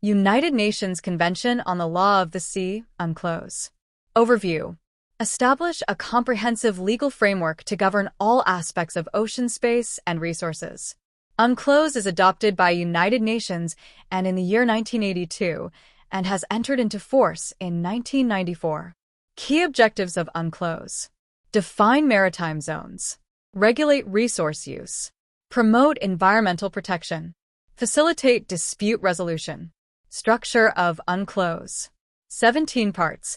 United Nations Convention on the Law of the Sea, UNCLOS. Overview. Establish a comprehensive legal framework to govern all aspects of ocean space and resources. UNCLOS is adopted by United Nations and in the year 1982 and has entered into force in 1994. Key objectives of UNCLOS. Define maritime zones. Regulate resource use. Promote environmental protection. Facilitate dispute resolution. Structure of UNCLOS. 17 parts,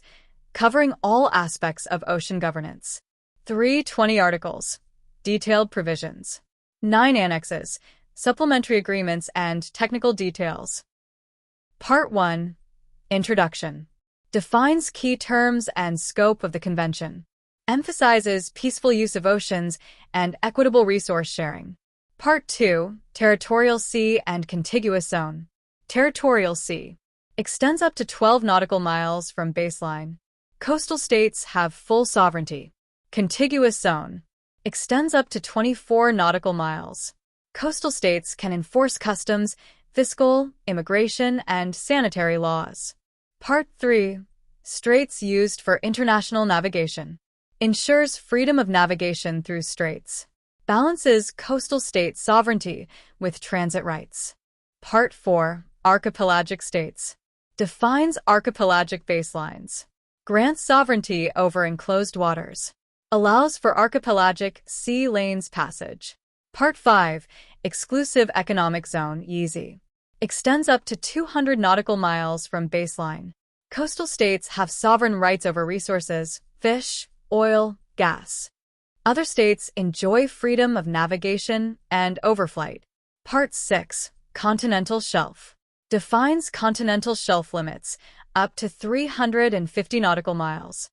covering all aspects of ocean governance. 320 articles. Detailed provisions. 9 annexes, supplementary agreements, and technical details. Part 1. Introduction. Defines key terms and scope of the Convention. Emphasizes peaceful use of oceans and equitable resource sharing. Part 2. Territorial Sea and Contiguous Zone. Territorial Sea. Extends up to 12 nautical miles from baseline. Coastal states have full sovereignty. Contiguous Zone. Extends up to 24 nautical miles. Coastal states can enforce customs, fiscal, immigration, and sanitary laws. Part 3. Straits used for international navigation. Ensures freedom of navigation through straits. Balances coastal state sovereignty with transit rights. Part 4. Archipelagic states. Defines archipelagic baselines. Grants sovereignty over enclosed waters. Allows for archipelagic sea lanes passage. Part 5. Exclusive Economic Zone (EEZ). Extends up to 200 nautical miles from baseline. Coastal states have sovereign rights over resources, fish, oil, gas. Other states enjoy freedom of navigation and overflight. Part 6. Continental Shelf. Defines continental shelf limits, up to 350 nautical miles.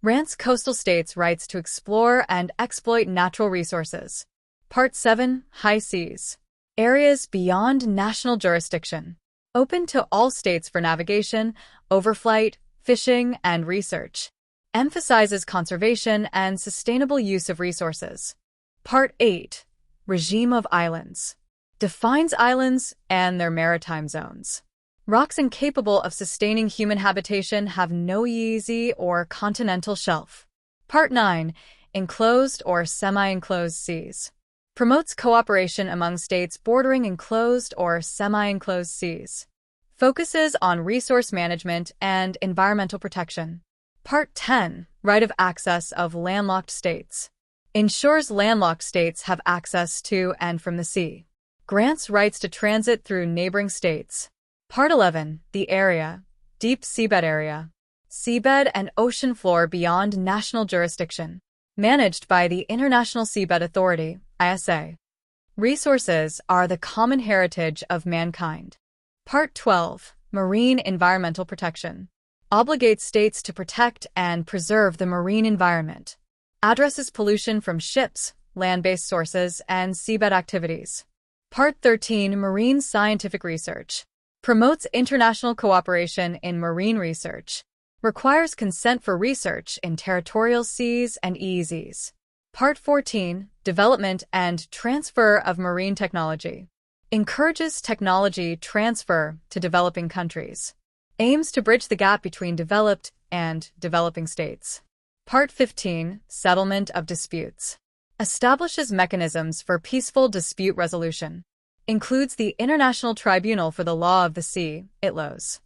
Grants coastal states rights to explore and exploit natural resources. Part 7. High Seas. Areas beyond national jurisdiction. Open to all states for navigation, overflight, fishing, and research. Emphasizes conservation and sustainable use of resources. Part 8. Regime of Islands. Defines islands and their maritime zones. Rocks incapable of sustaining human habitation have no EEZ or continental shelf. Part 9. Enclosed or semi-enclosed seas. Promotes cooperation among states bordering enclosed or semi-enclosed seas. Focuses on resource management and environmental protection. Part 10. Right of access of landlocked states. Ensures landlocked states have access to and from the sea. Grants rights to transit through neighboring states. Part 11. The area. Deep seabed area. Seabed and ocean floor beyond national jurisdiction. Managed by the International Seabed Authority, ISA. Resources are the common heritage of mankind. Part 12. Marine environmental protection. Obligates states to protect and preserve the marine environment. Addresses pollution from ships, land-based sources, and seabed activities. Part 13. Marine scientific research. Promotes international cooperation in marine research. Requires consent for research in territorial seas and EEZs. Part 14. Development and transfer of marine technology. Encourages technology transfer to developing countries. Aims to bridge the gap between developed and developing states. Part 15. Settlement of disputes. Establishes mechanisms for peaceful dispute resolution. Includes the International Tribunal for the Law of the Sea, ITLOS.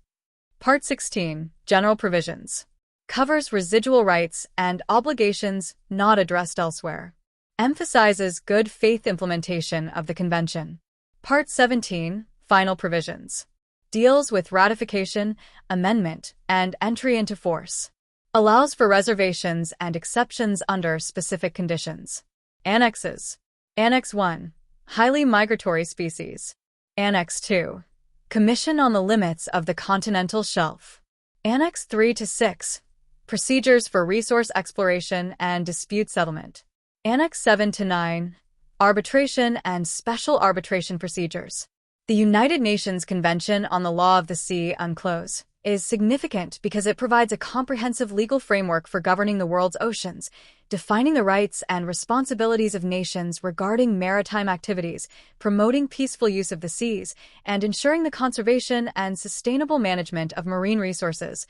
Part 16. General provisions. Covers residual rights and obligations not addressed elsewhere. Emphasizes good faith implementation of the Convention. Part 17. Final provisions. Deals with ratification, amendment, and entry into force. Allows for reservations and exceptions under specific conditions. Annexes. Annex 1. Highly migratory species. Annex 2. Commission on the limits of the continental shelf. Annex 3 to 6. Procedures for resource exploration and dispute settlement. Annex 7 to 9. Arbitration and special arbitration procedures. The United Nations Convention on the Law of the Sea, UNCLOS, is significant because it provides a comprehensive legal framework for governing the world's oceans, defining the rights and responsibilities of nations regarding maritime activities, promoting peaceful use of the seas, and ensuring the conservation and sustainable management of marine resources,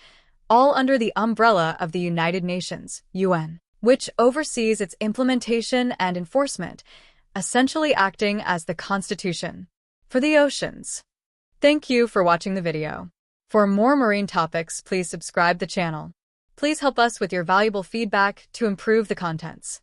all under the umbrella of the United Nations, UN, which oversees its implementation and enforcement, essentially acting as the Constitution for the oceans. Thank you for watching the video. For more marine topics, please subscribe the channel. Please help us with your valuable feedback to improve the contents.